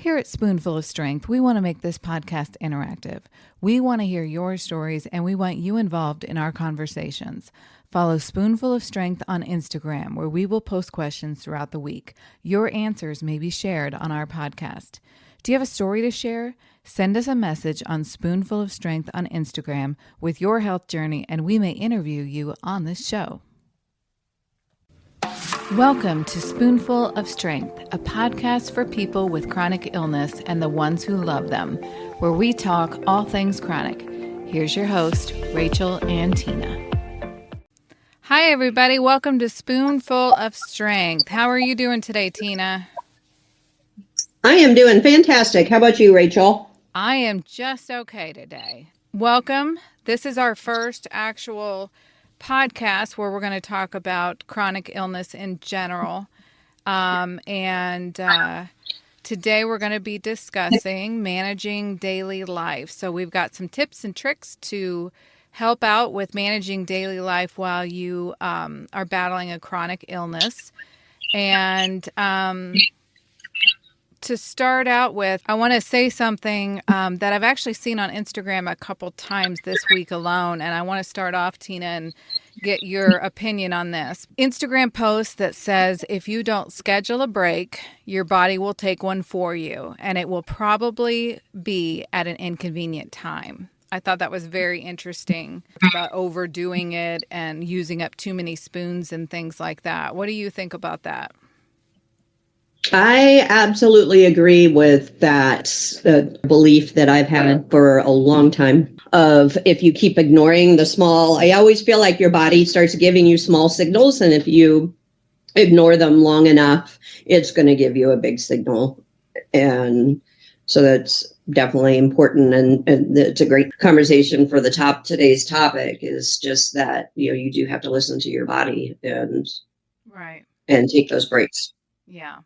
Here at Spoonful of Strength, we want to make this podcast interactive. We want to hear your stories, and we want you involved in our conversations. Follow Spoonful of Strength on Instagram, where we will post questions throughout the week. Your answers may be shared on our podcast. Do you have a story to share? Send us a message on Spoonful of Strength on Instagram with your health journey, and we may interview you on this show. Welcome to Spoonful of Strength, a podcast for people with chronic illness and the ones who love them, where we talk all things chronic. Here's your host, Rachel and Tina. Hi, everybody. Welcome to Spoonful of Strength. How are you doing today, Tina? I am doing fantastic. How about you, Rachel? I am just okay today. Welcome. This is our first actual podcast where we're going to talk about chronic illness in general. Today we're going to be discussing managing daily life. So we've got some tips and tricks to help out with managing daily life while you are battling a chronic illness. And to start out with, I want to say something that I've actually seen on Instagram a couple times this week alone, and I want to start off, Tina, and get your opinion on this. Instagram post that says, if you don't schedule a break, your body will take one for you, and it will probably be at an inconvenient time. I thought that was very interesting about overdoing it and using up too many spoons and things like that. What do you think about that? I absolutely agree with that belief that I've had for a long time of if you keep ignoring the small, I always feel like your body starts giving you small signals. And if you ignore them long enough, it's going to give you a big signal. And so that's definitely important. And it's a great conversation for today's topic is just that, you do have to listen to your body and take those breaks. Yeah.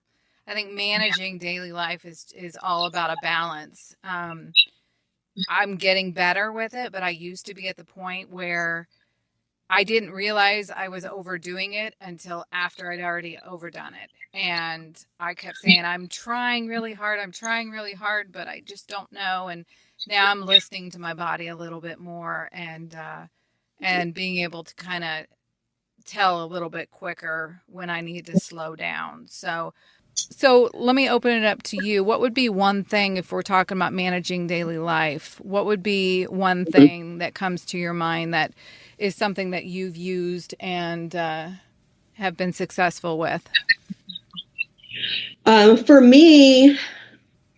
I think managing daily life is all about a balance. I'm getting better with it, but I used to be at the point where I didn't realize I was overdoing it until after I'd already overdone it. And I kept saying, I'm trying really hard, but I just don't know. And now I'm listening to my body a little bit more and being able to kind of tell a little bit quicker when I need to slow down. So let me open it up to you. What would be one thing, if we're talking about managing daily life, what would be one thing that comes to your mind that is something that you've used and have been successful with? For me,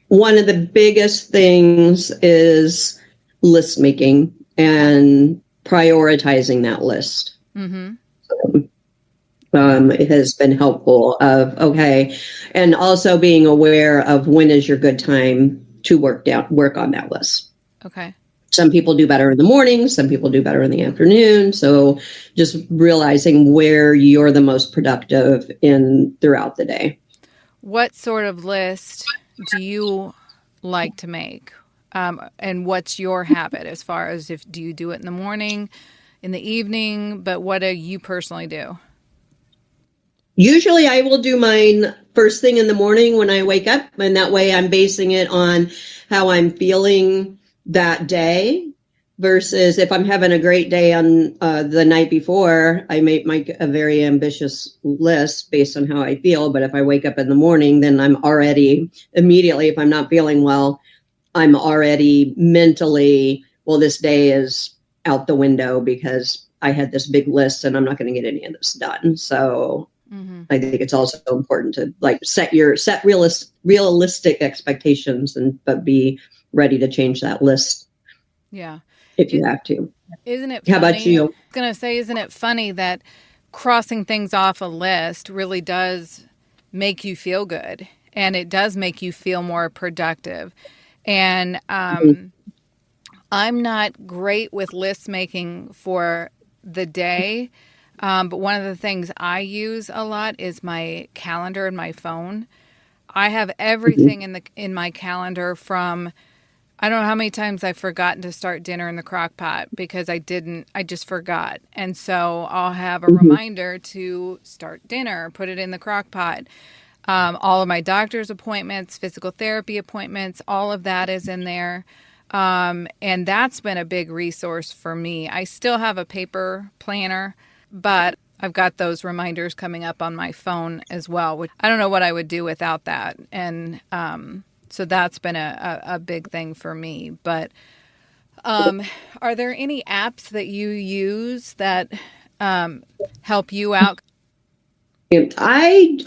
one of the biggest things is list making and prioritizing that list. Mm-hmm. It has been helpful and also being aware of when is your good time to work on that list. Okay. Some people do better in the morning, some people do better in the afternoon. So just realizing where you're the most productive throughout the day. What sort of list do you like to make? And what's your habit as far as do you do it in the morning, in the evening, but what do you personally do? Usually I will do mine first thing in the morning when I wake up, and that way I'm basing it on how I'm feeling that day versus if I'm having a great day on the night before, I may make a very ambitious list based on how I feel. But if I wake up in the morning, then I'm already immediately, if I'm not feeling well, I'm already mentally, well, this day is out the window because I had this big list and I'm not going to get any of this done. So I think it's also important to set realistic expectations but be ready to change that list. Yeah. If you have to. Isn't it funny? How about you? I was going to say, isn't it funny that crossing things off a list really does make you feel good and it does make you feel more productive. And I'm not great with list making for the day. But one of the things I use a lot is my calendar in my phone. I have everything in my calendar from, I don't know how many times I've forgotten to start dinner in the crock pot because I just forgot. And so I'll have a reminder to start dinner, put it in the crock pot. All of my doctor's appointments, physical therapy appointments, all of that is in there. And that's been a big resource for me. I still have a paper planner, but I've got those reminders coming up on my phone as well, which I don't know what I would do without that. And so that's been a big thing for me. But are there any apps that you use that help you out? I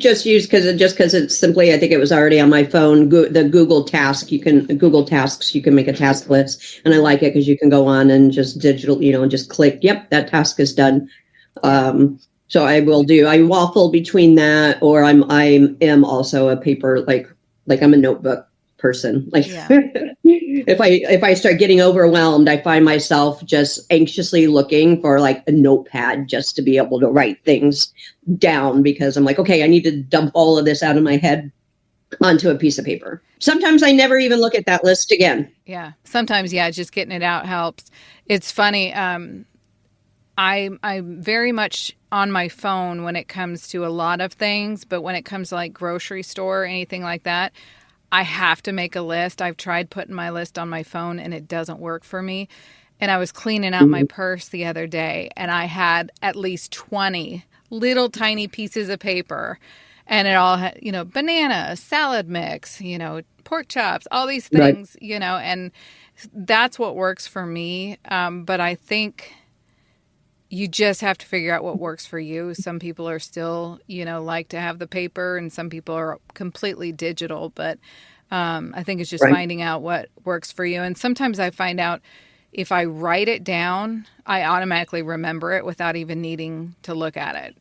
just use because it's simply, I think it was already on my phone. The Google Tasks, you can make a task list, and I like it because you can go on and just just click. Yep, that task is done. So I waffle between that, or I am also a paper, like I'm a notebook person. Like Yeah. if I start getting overwhelmed, I find myself just anxiously looking for like a notepad just to be able to write things down, because I'm like, okay, I need to dump all of this out of my head onto a piece of paper. Sometimes I never even look at that list again. Yeah. Sometimes, yeah, just getting it out helps. It's funny. I'm very much on my phone when it comes to a lot of things, but when it comes to like grocery store or anything like that, I have to make a list. I've tried putting my list on my phone and it doesn't work for me. And I was cleaning out my purse the other day and I had at least 20 little tiny pieces of paper, and it all had, banana, salad mix, pork chops, all these Right. things, and that's what works for me. But I think you just have to figure out what works for you. Some people are still, like to have the paper, and some people are completely digital. But I think it's just Right. finding out what works for you. And sometimes I find out if I write it down, I automatically remember it without even needing to look at it,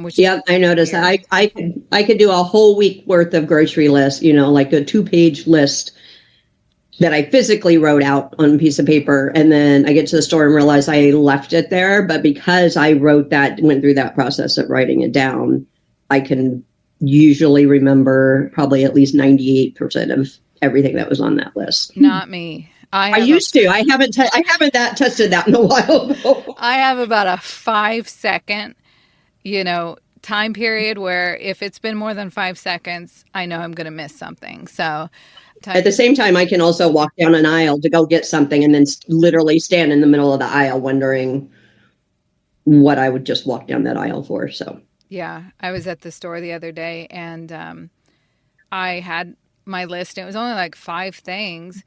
which is Yeah, I noticed that. weird. I could do a whole week worth of grocery list, like a 2-page list that I physically wrote out on a piece of paper. And then I get to the store and realize I left it there. But because I went through that process of writing it down, I can usually remember probably at least 98% of everything that was on that list. Not me. I used to. I haven't tested that in a while though. I have about a 5 second, time period where if it's been more than 5 seconds, I know I'm going to miss something. So, At the same time, I can also walk down an aisle to go get something and then literally stand in the middle of the aisle wondering what I would just walk down that aisle for. So, yeah, I was at the store the other day and I had my list and it was only like 5 things,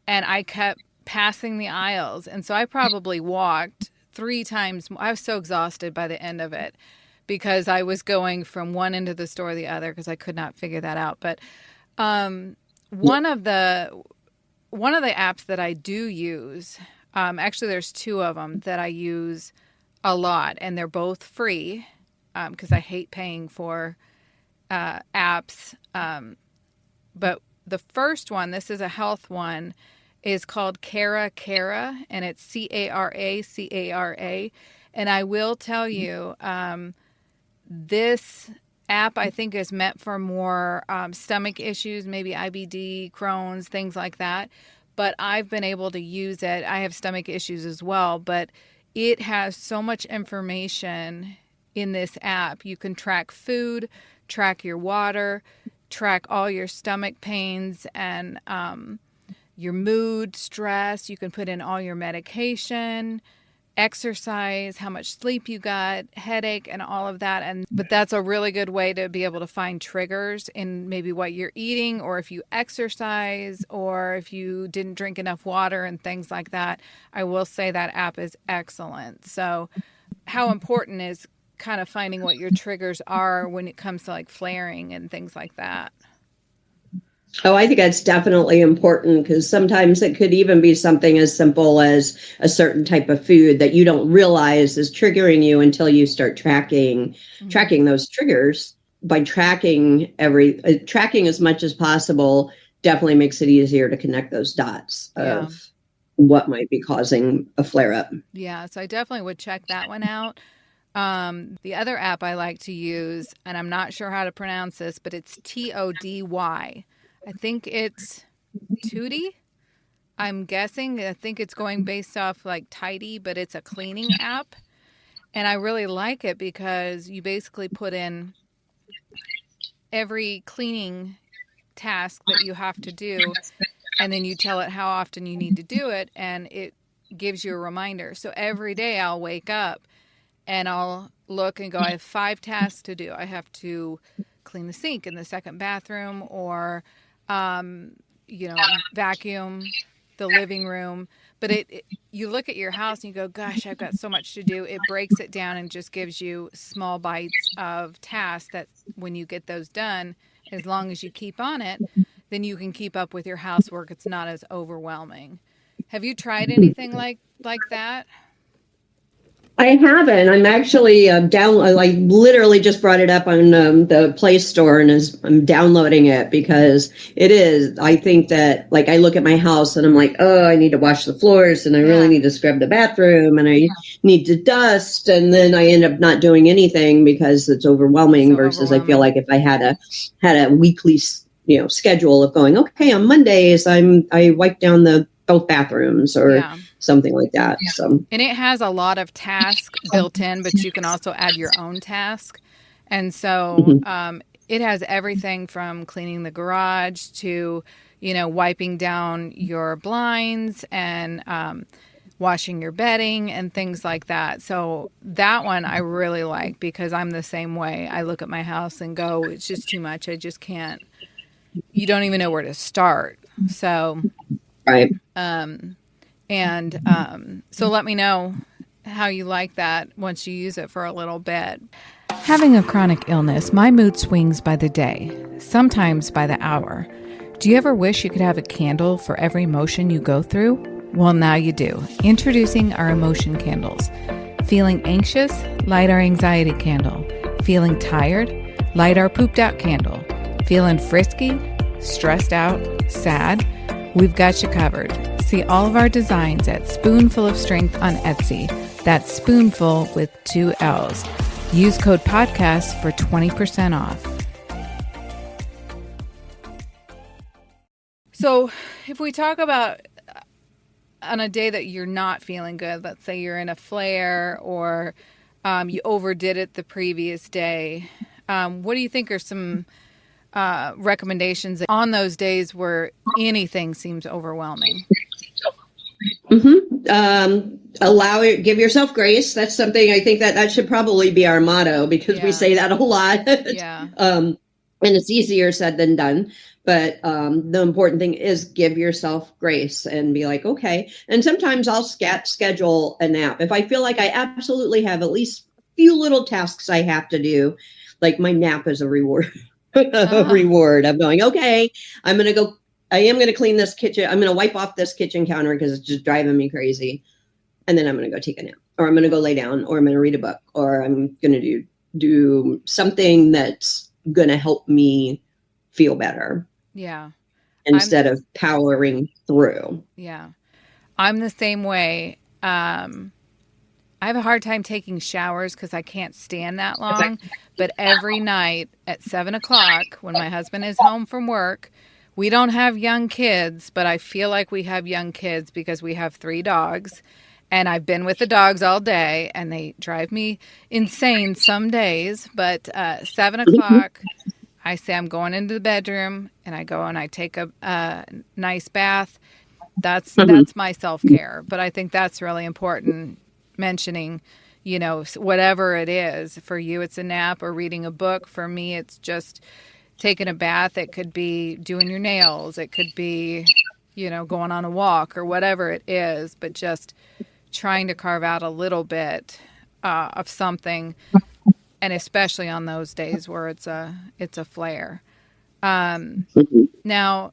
and I kept passing the aisles. And so I probably walked 3 times. I was so exhausted by the end of it because I was going from one end of the store to the other because I could not figure that out. But um, one of the apps that I do use, actually, there's two of them that I use a lot, and they're both free because I hate paying for apps. But the first one, this is a health one, is called Cara, and it's Cara. And I will tell you, this app I think is meant for more stomach issues, maybe IBD, Crohn's, things like that. But I've been able to use it. I have stomach issues as well, but it has so much information in this app. You can track food, track your water, track all your stomach pains and your mood, stress. You can put in all your medication, exercise, how much sleep you got, headache, and all of that. But that's a really good way to be able to find triggers in maybe what you're eating, or if you exercise, or if you didn't drink enough water and things like that. I will say that app is excellent. So how important is kind of finding what your triggers are when it comes to like flaring and things like that? oh, I think that's definitely important, because sometimes it could even be something as simple as a certain type of food that you don't realize is triggering you until you start Mm-hmm. tracking those triggers. By tracking as much as possible definitely makes it easier to connect those dots Yeah. of what might be causing a flare up. Yeah. So I definitely would check that one out. The other app I like to use, and I'm not sure how to pronounce this, but it's Tody. I think it's Tootie. I'm guessing. I think it's going based off like Tidy, but it's a cleaning app. And I really like it because you basically put in every cleaning task that you have to do, and then you tell it how often you need to do it, and it gives you a reminder. So every day I'll wake up and I'll look and go, I have 5 tasks to do. I have to clean the sink in the second bathroom, or vacuum the living room. But you look at your house and you go, gosh, I've got so much to do. It breaks it down and just gives you small bites of tasks that when you get those done, as long as you keep on it, then you can keep up with your housework. It's not as overwhelming. Have you tried anything like that? I haven't. I'm actually I literally just brought it up on the Play Store, and I'm downloading it because it is. I think that, like, I look at my house and I'm like, oh, I need to wash the floors, and I really need to scrub the bathroom, and I need to dust, and then I end up not doing anything because it's overwhelming. Versus, I feel like if I had a weekly schedule of going, okay, on Mondays I wipe down both bathrooms or something like that. So, and it has a lot of tasks built in, but you can also add your own task. And so it has everything from cleaning the garage to, wiping down your blinds and washing your bedding and things like that. So that one I really like because I'm the same way. I look at my house and go, it's just too much. I just can't. You don't even know where to start. So, right. So let me know how you like that once you use it for a little bit. Having a chronic illness, my mood swings by the day, sometimes by the hour. Do you ever wish you could have a candle for every emotion you go through? Well, now you do. Introducing our emotion candles. Feeling anxious? Light our anxiety candle. Feeling tired? Light our pooped out candle. Feeling frisky? Stressed out? Sad? We've got you covered. See all of our designs at Spoonful of Strength on Etsy. That's Spoonful with 2 L's. Use code podcast for 20% off. So if we talk about on a day that you're not feeling good, let's say you're in a flare or you overdid it the previous day, what do you think are some recommendations on those days where anything seems overwhelming? Give yourself grace. That's something I think that should probably be our motto because we say that a lot. And it's easier said than done. But the important thing is give yourself grace and be like, okay. And sometimes I'll schedule a nap. If I feel like I absolutely have at least a few little tasks I have to do, like my nap is a reward. Reward. I'm going, okay, I am going to clean this kitchen. I'm going to wipe off this kitchen counter because it's just driving me crazy. And then I'm going to go take a nap, or I'm going to go lay down, or I'm going to read a book, or I'm going to do something that's going to help me feel better. Yeah. Instead of powering through. Yeah. I'm the same way. I have a hard time taking showers because I can't stand that long. But every night at 7:00, when my husband is home from work, we don't have young kids, but I feel like we have young kids because we have 3 dogs. And I've been with the dogs all day, and they drive me insane some days. But 7:00, I say I'm going into the bedroom, and I go and I take a nice bath. That's my self-care. But I think that's really important, mentioning, whatever it is. For you, it's a nap or reading a book. For me, it's just taking a bath. It could be doing your nails. It could be, going on a walk or whatever it is. But just trying to carve out a little bit of something, and especially on those days where it's a flare. Now,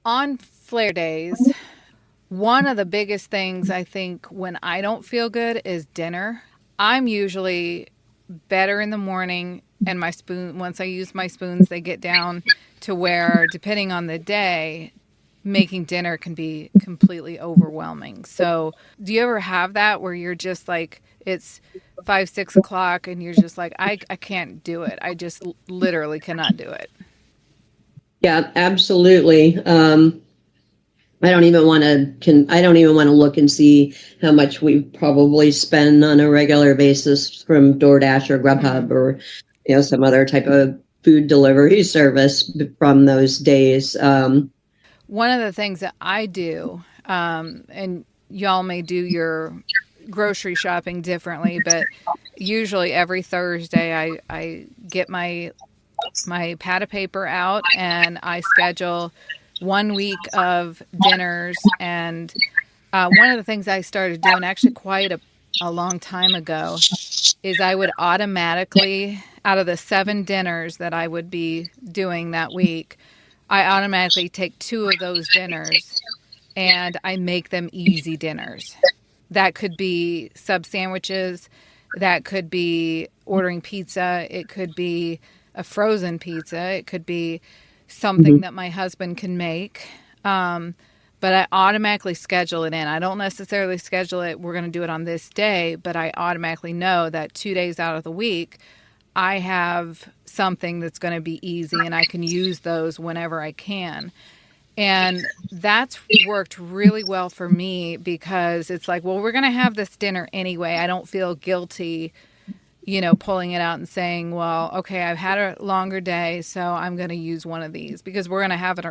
on flare days, one of the biggest things I think when I don't feel good is dinner. I'm usually better in the morning, and once I use my spoons, they get down to where, depending on the day, making dinner can be completely overwhelming. So do you ever have that where you're just like, it's 5, 6 o'clock and you're just like, I can't do it. I just literally cannot do it. Yeah, absolutely. I don't even want to look and see how much we probably spend on a regular basis from DoorDash or Grubhub or, some other type of food delivery service from those days. One of the things that I do, and y'all may do your grocery shopping differently, but usually every Thursday I get my pad of paper out and I schedule 1 week of dinners. And one of the things I started doing actually quite a long time ago is I would automatically, out of the 7 dinners that I would be doing that week, I automatically take 2 of those dinners and I make them easy dinners. That could be sub sandwiches, that could be ordering pizza, it could be a frozen pizza, it could be something Mhm. that my husband can make. But I automatically schedule it in. I don't necessarily schedule it, we're going to do it on this day, but I automatically know that 2 days out of the week, I have something that's going to be easy and I can use those whenever I can. And that's worked really well for me because it's like, well, we're going to have this dinner anyway. I don't feel guilty, pulling it out and saying, well, okay, I've had a longer day, so I'm going to use one of these because we're going to have it,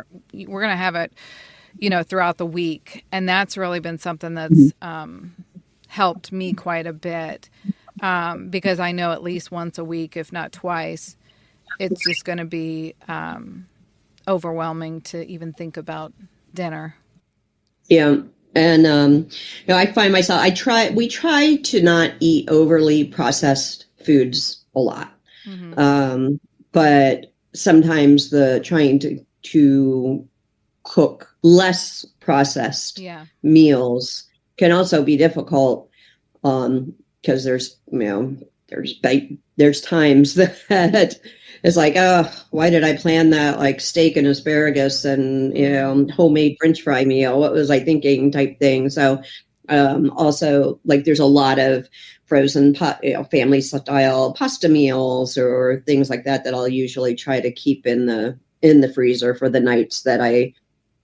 throughout the week. And that's really been something that's helped me quite a bit because I know at least once a week, if not twice, it's just going to be overwhelming to even think about dinner. Yeah. And I find myself we try to not eat overly processed foods a lot. Mm-hmm. But sometimes the trying to cook less processed Yeah. meals can also be difficult because there's times that it's like, oh, why did I plan that like steak and asparagus and homemade French fry meal? What was I thinking? Type thing. So also like there's a lot of frozen family style pasta meals or things like that I'll usually try to keep in the freezer for the nights that I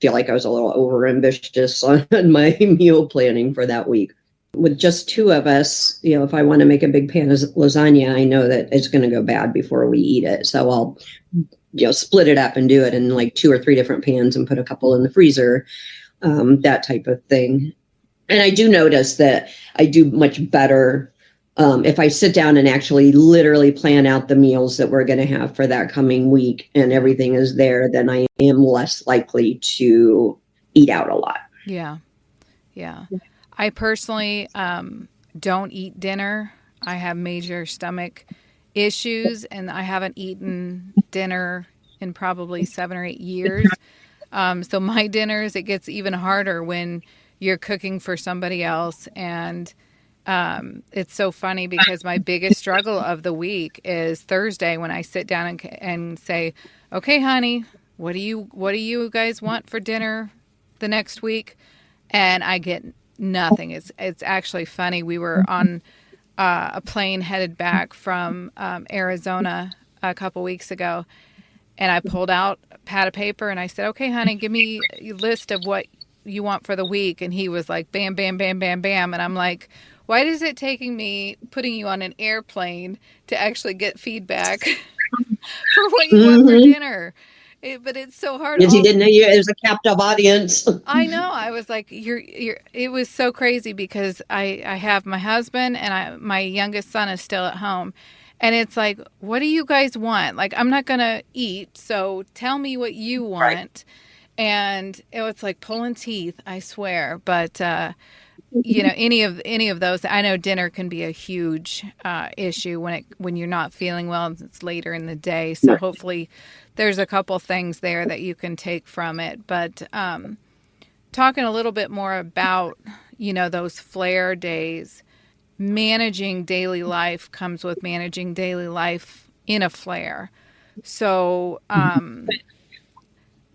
feel like I was a little over ambitious on my meal planning for that week. With just 2 of us, if I want to make a big pan of lasagna, I know that it's going to go bad before we eat it. So I'll, split it up and do it in like 2 or 3 different pans and put a couple in the freezer, that type of thing. And I do notice that I do much better if I sit down and actually literally plan out the meals that we're going to have for that coming week and everything is there, then I am less likely to eat out a lot. Yeah. Yeah. I personally don't eat dinner. I have major stomach issues and I haven't eaten dinner in probably 7 or 8 years. So my dinners, it gets even harder when you're cooking for somebody else. And it's so funny because my biggest struggle of the week is Thursday when I sit down and say, okay, honey, what do you guys want for dinner the next week? And I get nothing. It's actually funny. We were on a plane headed back from Arizona a couple weeks ago, and I pulled out a pad of paper and I said, "Okay, honey, give me a list of what you want for the week." And he was like, "Bam, bam, bam, bam, bam," and I'm like, "Why is it taking me putting you on an airplane to actually get feedback for what you want for Mm-hmm. dinner?" But it's so hard. Because you didn't know it was a captive audience. I know. I was like, you're. It was so crazy because I have my husband and my youngest son is still at home, and it's like, what do you guys want? Like, I'm not gonna eat, so tell me what you Right. want. And it's like pulling teeth, I swear. But any of those, I know dinner can be a huge issue when you're not feeling well and it's later in the day. So Right. hopefully, there's a couple things there that you can take from it. But talking a little bit more about those flare days, managing daily life comes with managing daily life in a flare. So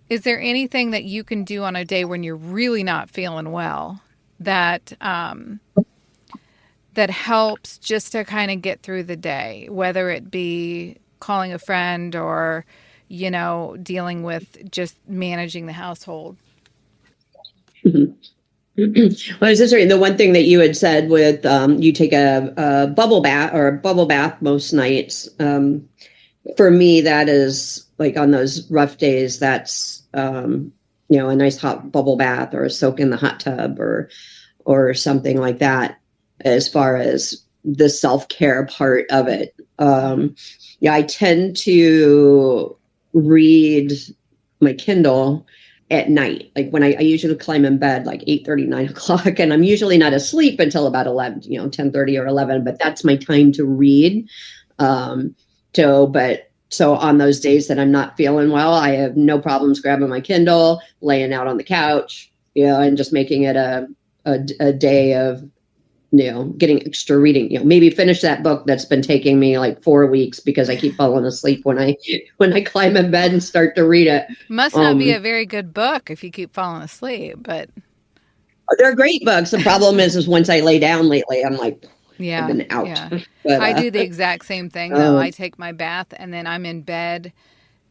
is there anything that you can do on a day when you're really not feeling well that that helps just to kind of get through the day, whether it be calling a friend or dealing with just managing the household? Mhm. Well, I was just the one thing that you had said with you take a bubble bath or a bubble bath most nights. for me, that is like on those rough days, that's, a nice hot bubble bath or a soak in the hot tub or something like that, as far as the self-care part of it. Yeah, I tend to read my Kindle at night. Like when I usually climb in bed like 8:30, 9 o'clock, and I'm usually not asleep until about 11, 10:30 or 11, but that's my time to read. Um, so on those days that I'm not feeling well, I have no problems grabbing my Kindle, laying out on the couch, and just making it a day of, getting extra reading, maybe finish that book that's been taking me like 4 weeks because I keep falling asleep when I climb in bed and start to read it. Must not be a very good book if you keep falling asleep, but They're great books. The problem is once I lay down lately, I'm like, I've yeah, been out. yeah. But I do the exact same thing though. I take my bath and then I'm in bed,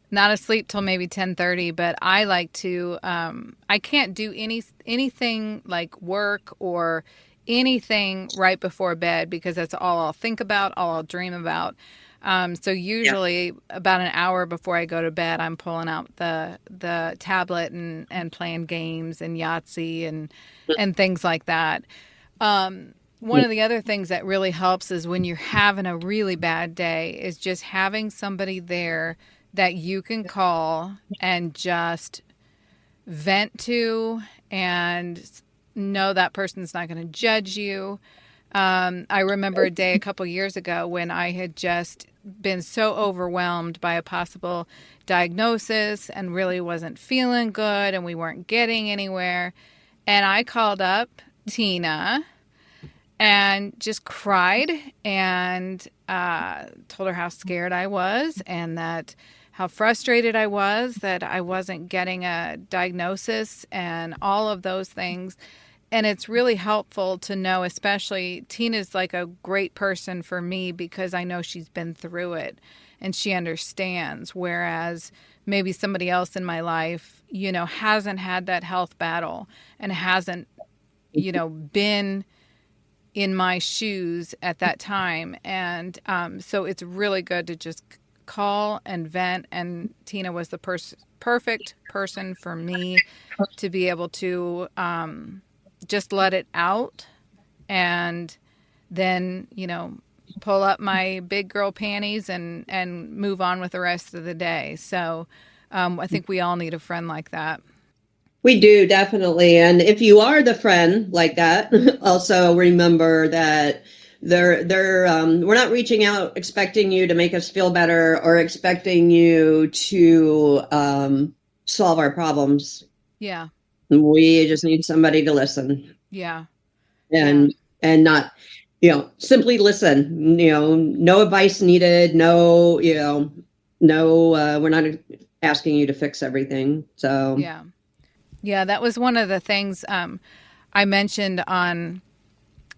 not asleep till maybe 10:30, but I like to I can't do anything like work or anything right before bed because that's all I'll think about, all I'll dream about. So yeah, usually about an hour before I go to bed, I'm pulling out the tablet and playing games and Yahtzee and things like that. One of the other things that really helps is when you're having a really bad day is just having somebody there that you can call and just vent to and know that person's not going to judge you. I remember a day a couple years ago when I had just been so overwhelmed by a possible diagnosis and really wasn't feeling good and we weren't getting anywhere. And I called up Tina and just cried and told her how scared I was and that how frustrated I was that I wasn't getting a diagnosis and all of those things. And it's really helpful to know, especially Tina's like a great person for me because I know she's been through it and she understands. Whereas maybe somebody else in my life, hasn't had that health battle and hasn't, been in my shoes at that time. And so it's really good to just call and vent. And Tina was the perfect person for me to be able to just let it out and then, pull up my big girl panties and move on with the rest of the day. So I think we all need a friend like that. we do definitely. And if you are the friend like that, also remember that we're not reaching out expecting you to make us feel better or expecting you to solve our problems. Yeah. We just need somebody to listen Yeah. Yeah. and not, simply listen. No advice needed. No, no. We're not asking you to fix everything. So. Yeah. Yeah. That was one of the things I mentioned on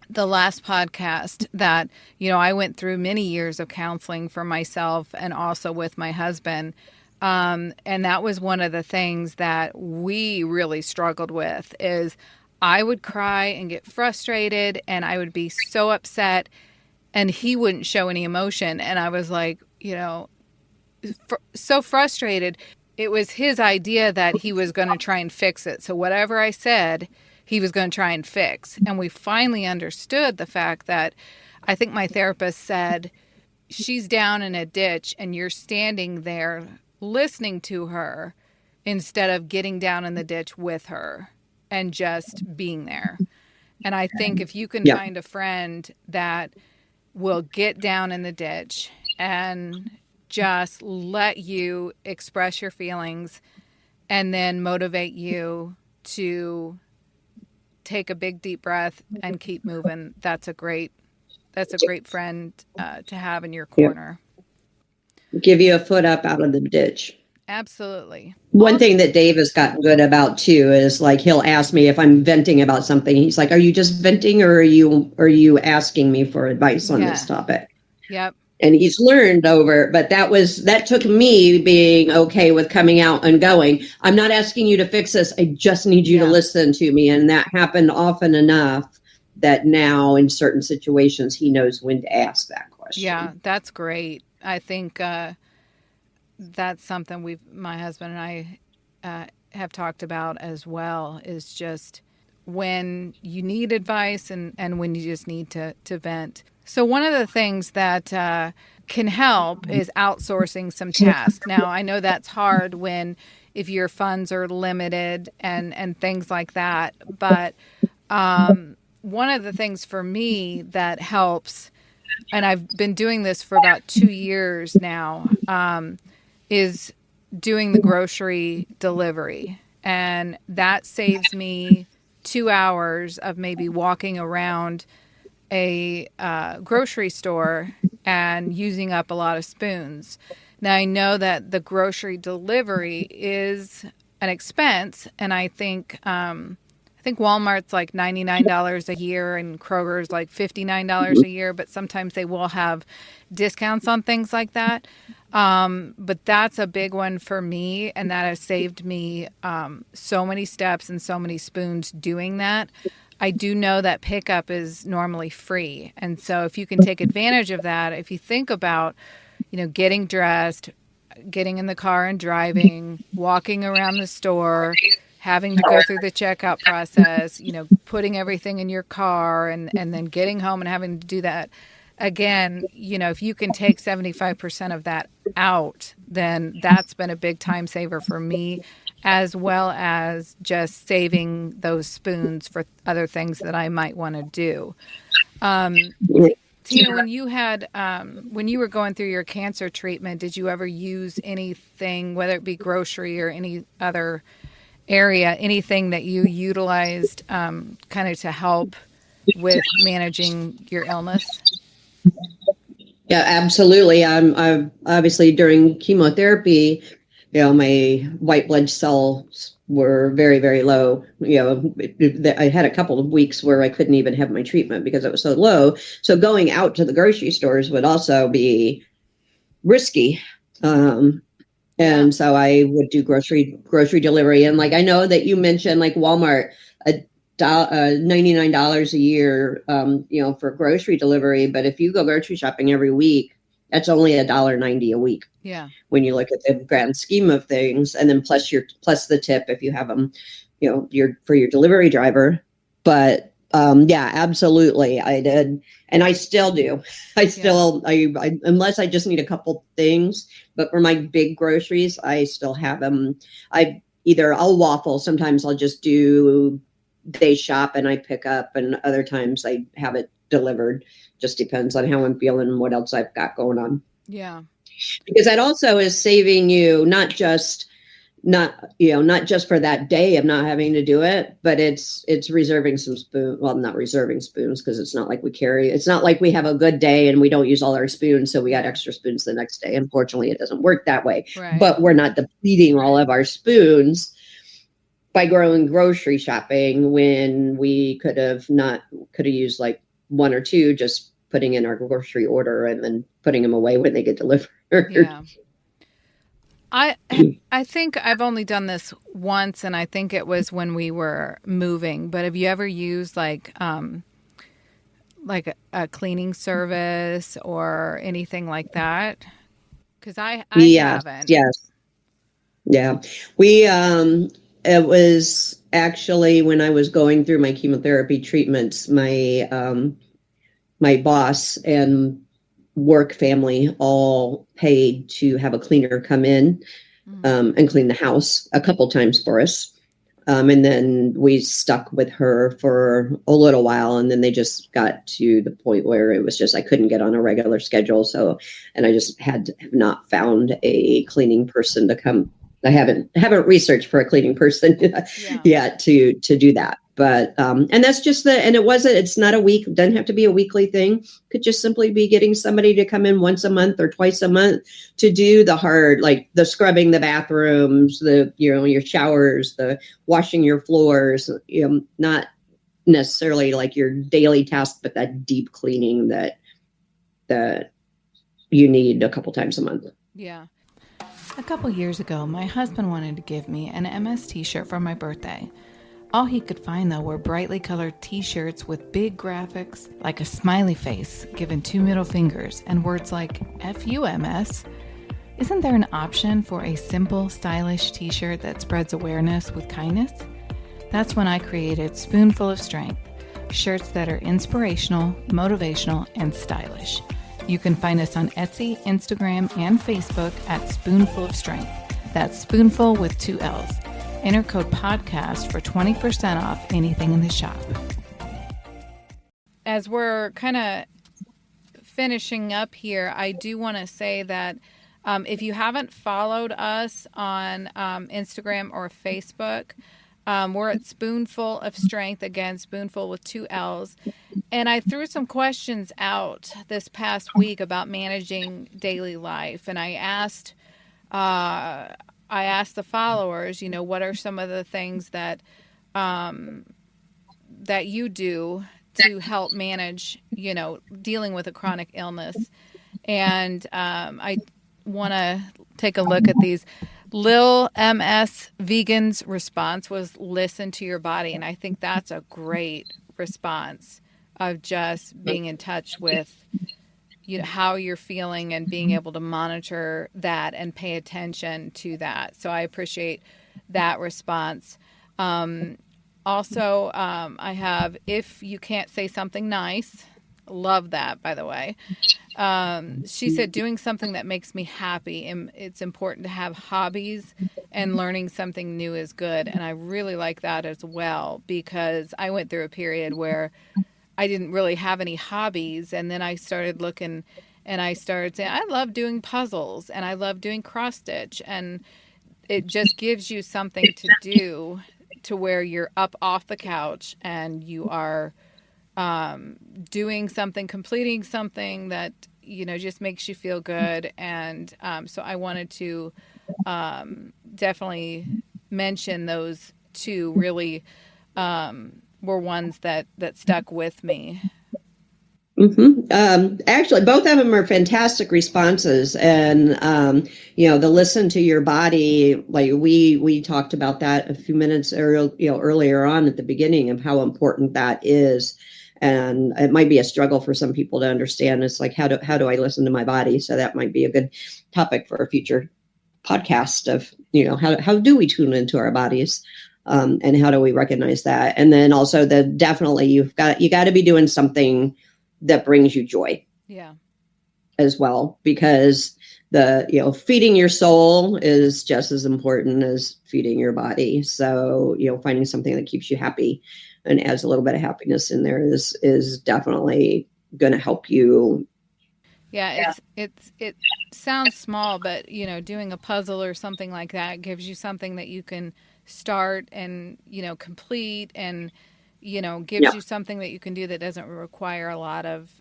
the last podcast that, I went through many years of counseling for myself and also with my husband. And that was one of the things that we really struggled with is I would cry and get frustrated and I would be so upset and he wouldn't show any emotion. And I was like, so frustrated. It was his idea that he was going to try and fix it. So whatever I said, he was going to try and fix. And we finally understood the fact that I think my therapist said, she's down in a ditch and you're standing there listening to her instead of getting down in the ditch with her and just being there. And I think if you can Yeah. find a friend that will get down in the ditch and just let you express your feelings and then motivate you to take a big deep breath and keep moving, that's a great friend to have in your corner. Give you a foot up out of the ditch. Absolutely. One thing that Dave has gotten good about too is like he'll ask me if I'm venting about something. He's like, "Are you just venting, or are you asking me for advice on this topic?" Yep. And he's learned over, but that took me being okay with coming out and going, "I'm not asking you to fix this. I just need you to listen to me." And that happened often enough that now in certain situations he knows when to ask that question. Yeah, that's great. I think that's something my husband and I have talked about as well, is just when you need advice and when you just need to vent. So one of the things that can help is outsourcing some tasks. Now, I know that's hard if your funds are limited and things like that. But one of the things for me that helps, and I've been doing this for about 2 years now, is doing the grocery delivery. And that saves me 2 hours of maybe walking around a grocery store and using up a lot of spoons. Now, I know that the grocery delivery is an expense, and I think Walmart's like $99 a year and Kroger's like $59 a year, but sometimes they will have discounts on things like that. But that's a big one for me, and that has saved me so many steps and so many spoons doing that. I do know that pickup is normally free. And so if you can take advantage of that, if you think about, getting dressed, getting in the car and driving, walking around the store, having to go through the checkout process, putting everything in your car and then getting home and having to do that again, if you can take 75% of that out, then that's been a big time saver for me, as well as just saving those spoons for other things that I might want to do. Tina, when you were going through your cancer treatment, did you ever use anything, whether it be grocery or any other area, anything that you utilized kind of to help with managing your illness? Yeah, absolutely. I'm obviously during chemotherapy, my white blood cells were very, very low. I had a couple of weeks where I couldn't even have my treatment because it was so low. So going out to the grocery stores would also be risky. And so I would do grocery delivery. And like, I know that you mentioned like Walmart, $99 a year, for grocery delivery. But if you go grocery shopping every week, that's only $1.90 a week. Yeah. When you look at the grand scheme of things, and then plus the tip if you have them, for your delivery driver. But yeah, absolutely, I did, and I still do. I unless I just need a couple things, but for my big groceries, I still have them. I'll waffle. Sometimes I'll just do. They shop and I pick up, and other times I have it delivered. Just depends on how I'm feeling and what else I've got going on. Yeah. Because that also is saving you not just for that day of not having to do it, but it's reserving some spoon. Well, not reserving spoons, because it's not like we have a good day and we don't use all our spoons, so we got extra spoons the next day. Unfortunately, it doesn't work that way. Right. But we're not depleting all of our spoons by going grocery shopping when we could have used like one or two, just putting in our grocery order and then putting them away when they get delivered. Yeah. I think I've only done this once, and I think it was when we were moving. But have you ever used like a cleaning service or anything like that? Because I haven't. Yes. Yeah. It was actually when I was going through my chemotherapy treatments, my boss and work family all paid to have a cleaner come in and clean the house a couple times for us. And then we stuck with her for a little while, and then they just got to the point where it was just I couldn't get on a regular schedule. So, and I just have not found a cleaning person to come. I haven't researched for a cleaning person yet to do that. But and that's just it's not a week, doesn't have to be a weekly thing. Could just simply be getting somebody to come in once a month or twice a month to do the hard, like the scrubbing the bathrooms, your showers, the washing your floors, not necessarily like your daily task, but that deep cleaning that you need a couple times a month. Yeah. A couple years ago, my husband wanted to give me an MS t-shirt for my birthday. All he could find, though, were brightly colored t-shirts with big graphics, like a smiley face, given 2 middle fingers, and words like F-U-M-S. Isn't there an option for a simple, stylish t-shirt that spreads awareness with kindness? That's when I created Spoonful of Strength, shirts that are inspirational, motivational, and stylish. You can find us on Etsy, Instagram, and Facebook at Spoonful of Strength. That's Spoonful with 2 L's. Enter code PODCAST for 20% off anything in the shop. As we're kind of finishing up here, I do want to say that if you haven't followed us on Instagram or Facebook, we're at Spoonful of Strength. Again, Spoonful with 2 L's. And I threw some questions out this past week about managing daily life. And I asked the followers, what are some of the things that that you do to help manage, dealing with a chronic illness. And I want to take a look at these. Lil MS Vegan's response was listen to your body. And I think that's a great response of just being in touch with how you're feeling and being able to monitor that and pay attention to that. So I appreciate that response. Also, I have, if you can't say something nice, love that, by the way. She said, doing something that makes me happy. And it's important to have hobbies, and learning something new is good. And I really like that as well, because I went through a period where I didn't really have any hobbies. And then I started looking and I started saying, I love doing puzzles and I love doing cross stitch. And it just gives you something to do to where you're up off the couch and you are doing something, completing something that, just makes you feel good. And so I wanted to definitely mention those two really were ones that stuck with me. Actually, both of them are fantastic responses. And, the listen to your body, like we talked about that a few minutes earlier on at the beginning of how important that is. And it might be a struggle for some people to understand. It's like, how do I listen to my body? So that might be a good topic for a future podcast of, how do we tune into our bodies? And how do we recognize that? And then also definitely you got to be doing something that brings you joy. Yeah. As well, because feeding your soul is just as important as feeding your body. So, finding something that keeps you happy and adds a little bit of happiness in there is definitely going to help you. Yeah, it sounds small, but doing a puzzle or something like that gives you something that you can start and complete, and gives you something that you can do that doesn't require a lot of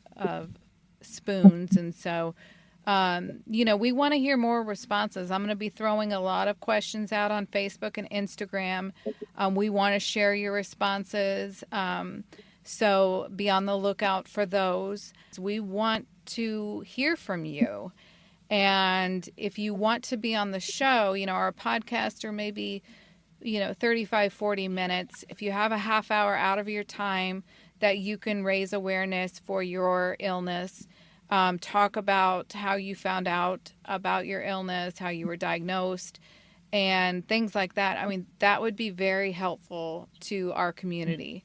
spoons. And so we want to hear more responses. I'm going to be throwing a lot of questions out on Facebook and Instagram. We want to share your responses. So be on the lookout for those. We want to hear from you. And if you want to be on the show, our podcast, or maybe 35, 40 minutes, if you have a half hour out of your time that you can raise awareness for your illness, talk about how you found out about your illness, how you were diagnosed, and things like that. I mean, that would be very helpful to our community,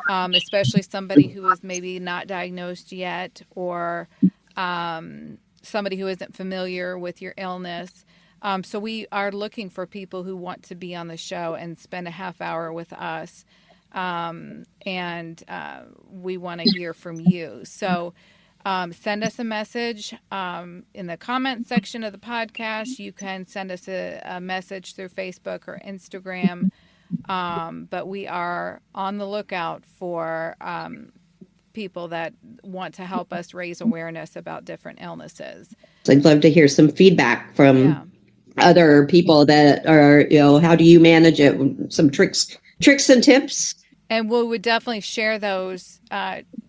especially somebody who is maybe not diagnosed yet, or somebody who isn't familiar with your illness. So we are looking for people who want to be on the show and spend a half hour with us. And we want to hear from you. So send us a message in the comment section of the podcast. You can send us a message through Facebook or Instagram. But we are on the lookout for people that want to help us raise awareness about different illnesses. I'd love to hear some feedback from other people that are, how do you manage it? Some tricks and tips. And we would definitely share those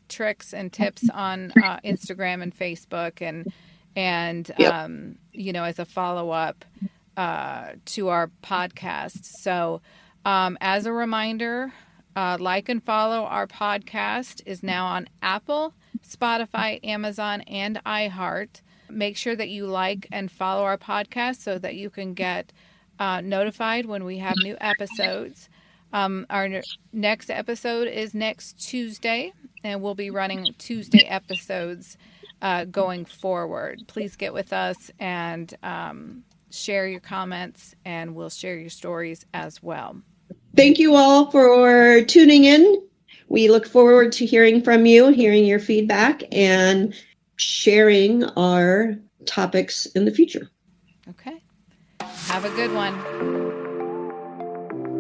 tricks and tips on Instagram and Facebook, and as a follow-up to our podcast. So as a reminder, like and follow our podcast is now on Apple, Spotify, Amazon, and iHeart. Make sure that you like and follow our podcast so that you can get notified when we have new episodes. Our next episode is next Tuesday, and we'll be running Tuesday episodes going forward. Please get with us and share your comments, and we'll share your stories as well. Thank you all for tuning in. We look forward to hearing from you, hearing your feedback, and sharing our topics in the future. Okay. Have a good one.